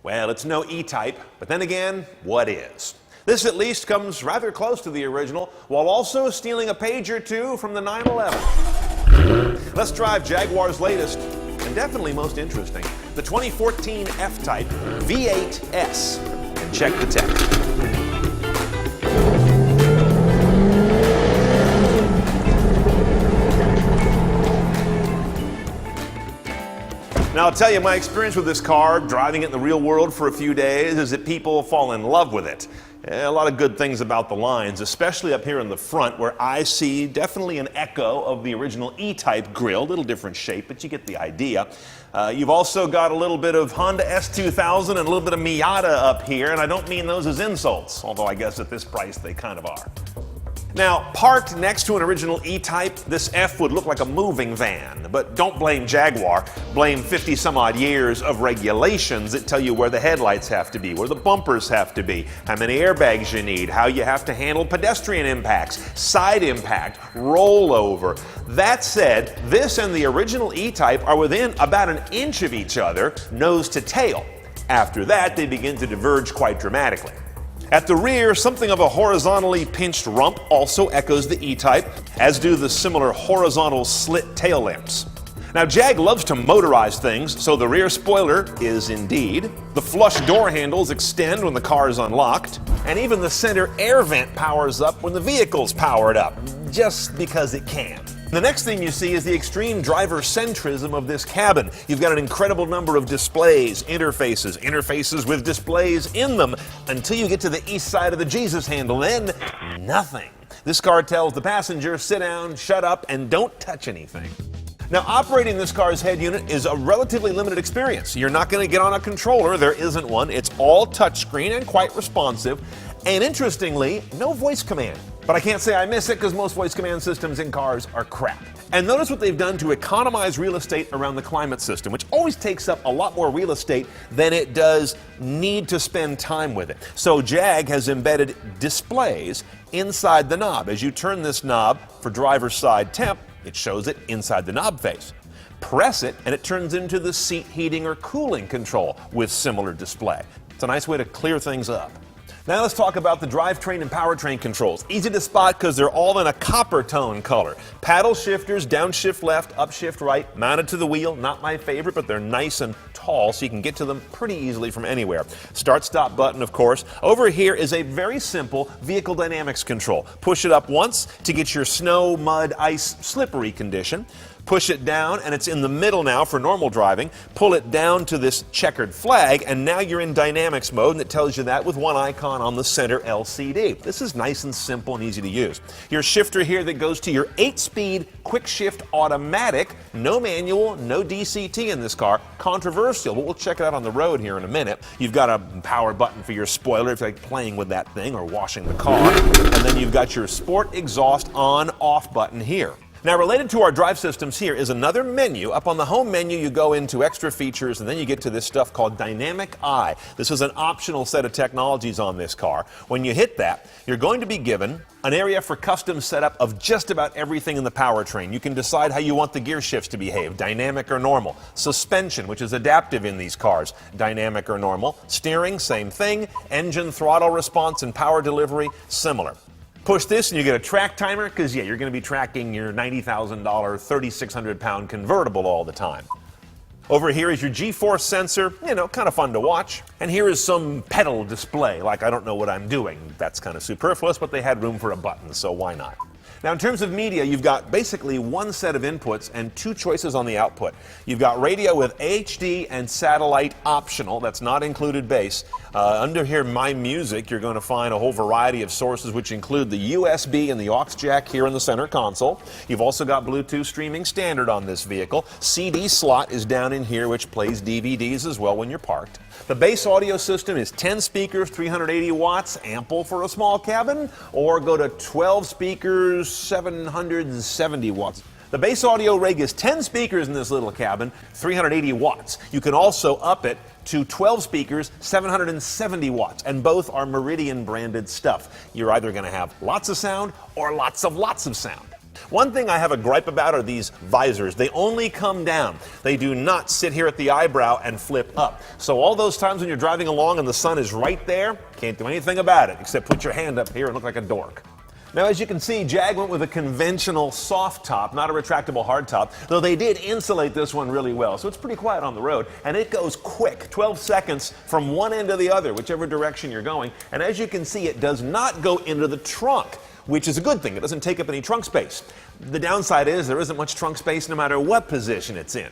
Well, it's no E-Type, but then again, what is? This at least comes rather close to the original, while also stealing a page or two from the 911. Let's drive Jaguar's latest, and definitely most interesting, the 2014 F-Type V8S, and check the tech. Now, I'll tell you, my experience with this car, driving it in the real world for a few days, is that people fall in love with it. A lot of good things about the lines, especially up here in the front, where I see definitely an echo of the original E-Type grille. A little different shape, but you get the idea. You've also got a little bit of Honda S2000 and a little bit of Miata up here, and I don't mean those as insults, although I guess at this price they kind of are. Now, parked next to an original E-Type, this F would look like a moving van. But don't blame Jaguar. Blame 50-some-odd years of regulations that tell you where the headlights have to be, where the bumpers have to be, how many airbags you need, how you have to handle pedestrian impacts, side impact, rollover. That said, this and the original E-Type are within about an inch of each other, nose to tail. After that, they begin to diverge quite dramatically. At the rear, something of a horizontally pinched rump also echoes the E-Type, as do the similar horizontal slit tail lamps. Now, Jag loves to motorize things, so the rear spoiler is indeed. The flush door handles extend when the car is unlocked, and even the center air vent powers up when the vehicle's powered up, just because it can. The next thing you see is the extreme driver centrism of this cabin. You've got an incredible number of displays, interfaces with displays in them, until you get to the east side of the Jesus handle, then nothing. This car tells the passenger, sit down, shut up, and don't touch anything. Now, operating this car's head unit is a relatively limited experience. You're not going to get on a controller, there isn't one. It's all touchscreen and quite responsive, and interestingly, no voice command. But I can't say I miss it, because most voice command systems in cars are crap. And notice what they've done to economize real estate around the climate system, which always takes up a lot more real estate than it does need to spend time with it. So Jag has embedded displays inside the knob. As you turn this knob for driver's side temp, it shows it inside the knob face. Press it, and it turns into the seat heating or cooling control with similar display. It's a nice way to clear things up. Now let's talk about the drivetrain and powertrain controls. Easy to spot because they're all in a copper tone color. Paddle shifters, downshift left, upshift right, mounted to the wheel. Not my favorite, but they're nice and tall, so you can get to them pretty easily from anywhere. Start-stop button, of course. Over here is a very simple vehicle dynamics control. Push it up once to get your snow, mud, ice, slippery condition. Push it down, and it's in the middle now for normal driving. Pull it down to this checkered flag, and now you're in dynamics mode, and it tells you that with one icon on the center LCD. This is nice and simple and easy to use. Your shifter here that goes to your 8-speed quick shift automatic, no manual, no DCT in this car. Controversial, but we'll check it out on the road here in a minute. You've got a power button for your spoiler if you like playing with that thing or washing the car. And then you've got your sport exhaust on-off button here. Now, related to our drive systems here is another menu. Up on the home menu, you go into extra features, and then you get to this stuff called Dynamic Eye. This is an optional set of technologies on this car. When you hit that, you're going to be given an area for custom setup of just about everything in the powertrain. You can decide how you want the gear shifts to behave, dynamic or normal. Suspension, which is adaptive in these cars, dynamic or normal. Steering, same thing. Engine, throttle response, and power delivery, similar. Push this and you get a track timer, because yeah, you're going to be tracking your $90,000, 3,600-pound convertible all the time. Over here is your G-force sensor, kind of fun to watch. And here is some pedal display, like I don't know what I'm doing. That's kind of superfluous, but they had room for a button, so why not? Now, in terms of media, you've got basically one set of inputs and two choices on the output. You've got radio with HD and satellite optional. That's not included bass. Under here, My Music, you're going to find a whole variety of sources, which include the USB and the aux jack here in the center console. You've also got Bluetooth streaming standard on this vehicle. CD slot is down in here, which plays DVDs as well when you're parked. The base audio system is 10 speakers, 380 watts, ample for a small cabin, or go to 12 speakers, 770 watts. The base audio rig is 10 speakers in this little cabin, 380 watts. You can also up it to 12 speakers, 770 watts, and both are Meridian branded stuff. You're either going to have lots of sound or lots of sound. One thing I have a gripe about are these visors. They only come down. They do not sit here at the eyebrow and flip up. So all those times when you're driving along and the sun is right there, can't do anything about it except put your hand up here and look like a dork. Now, as you can see, Jag went with a conventional soft top, not a retractable hard top, though they did insulate this one really well. So it's pretty quiet on the road, and it goes quick, 12 seconds from one end to the other, whichever direction you're going. And as you can see, it does not go into the trunk, which is a good thing. It doesn't take up any trunk space. The downside is there isn't much trunk space no matter what position it's in.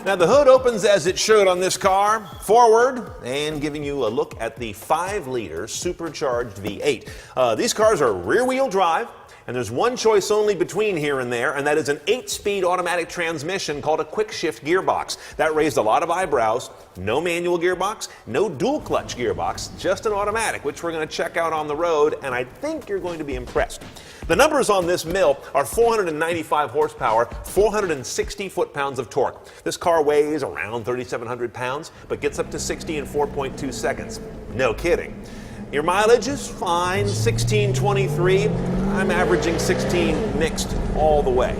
Now the hood opens as it should on this car, forward, and giving you a look at the 5-liter supercharged V8. These cars are rear-wheel drive, and there's one choice only between here and there, and that is an 8-speed automatic transmission called a quick-shift gearbox. That raised a lot of eyebrows. No manual gearbox, no dual-clutch gearbox, just an automatic, which we're going to check out on the road, and I think you're going to be impressed. The numbers on this mill are 495 horsepower, 460 foot-pounds of torque. This car weighs around 3,700 pounds, but gets up to 60 in 4.2 seconds. No kidding. Your mileage is fine, 1623. I'm averaging 16 mixed all the way.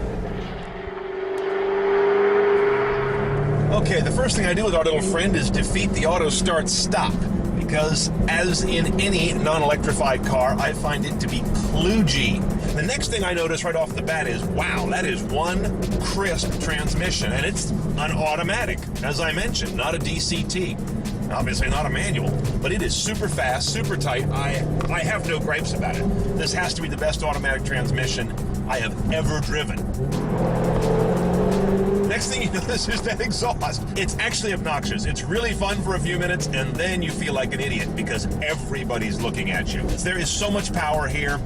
Okay, the first thing I do with our little friend is defeat the auto start stop, because as in any non-electrified car, I find it to be kludgy. The next thing I notice right off the bat is, wow, that is one crisp transmission, and it's an automatic, as I mentioned, not a DCT. Obviously not a manual, but it is super fast, super tight. I have no gripes about it. This has to be the best automatic transmission I have ever driven. Next thing you notice is that exhaust. It's actually obnoxious. It's really fun for a few minutes, and then you feel like an idiot because everybody's looking at you. There is so much power here.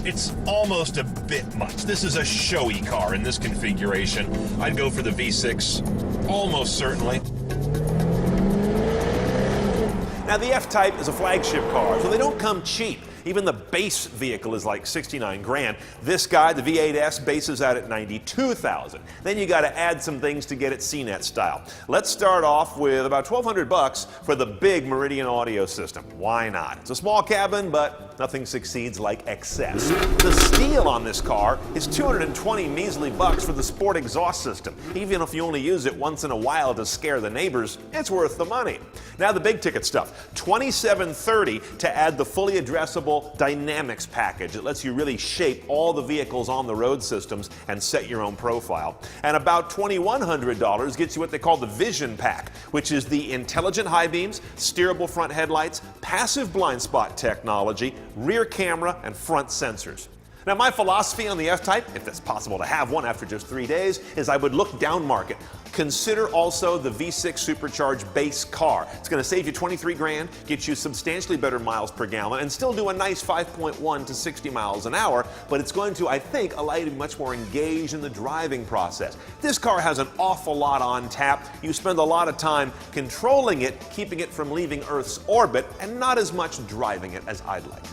It's almost a bit much. This is a showy car in this configuration. I'd go for the V6, almost certainly. Now, the F-Type is a flagship car, so they don't come cheap. Even the base vehicle is like 69 grand. This guy, the V8S, bases out at 92,000. Then you got to add some things to get it CNET style. Let's start off with about 1,200 bucks for the big Meridian audio system. Why not? It's a small cabin, but nothing succeeds like excess. The steal on this car is 220 measly bucks for the sport exhaust system. Even if you only use it once in a while to scare the neighbors, it's worth the money. Now the big ticket stuff. $2,730 to add the fully addressable Dynamics package. It lets you really shape all the vehicles on the road systems and set your own profile. And about $2,100 gets you what they call the Vision Pack, which is the intelligent high beams, steerable front headlights, passive blind spot technology, rear camera, and front sensors. Now, my philosophy on the F-Type, if it's possible to have one after just 3 days, is I would look down market. Consider also the V6 supercharged base car. It's going to save you 23 grand, get you substantially better miles per gallon, and still do a nice 5.1 to 60 miles an hour, but it's going to, I think, allow you to be much more engaged in the driving process. This car has an awful lot on tap. You spend a lot of time controlling it, keeping it from leaving Earth's orbit, and not as much driving it as I'd like.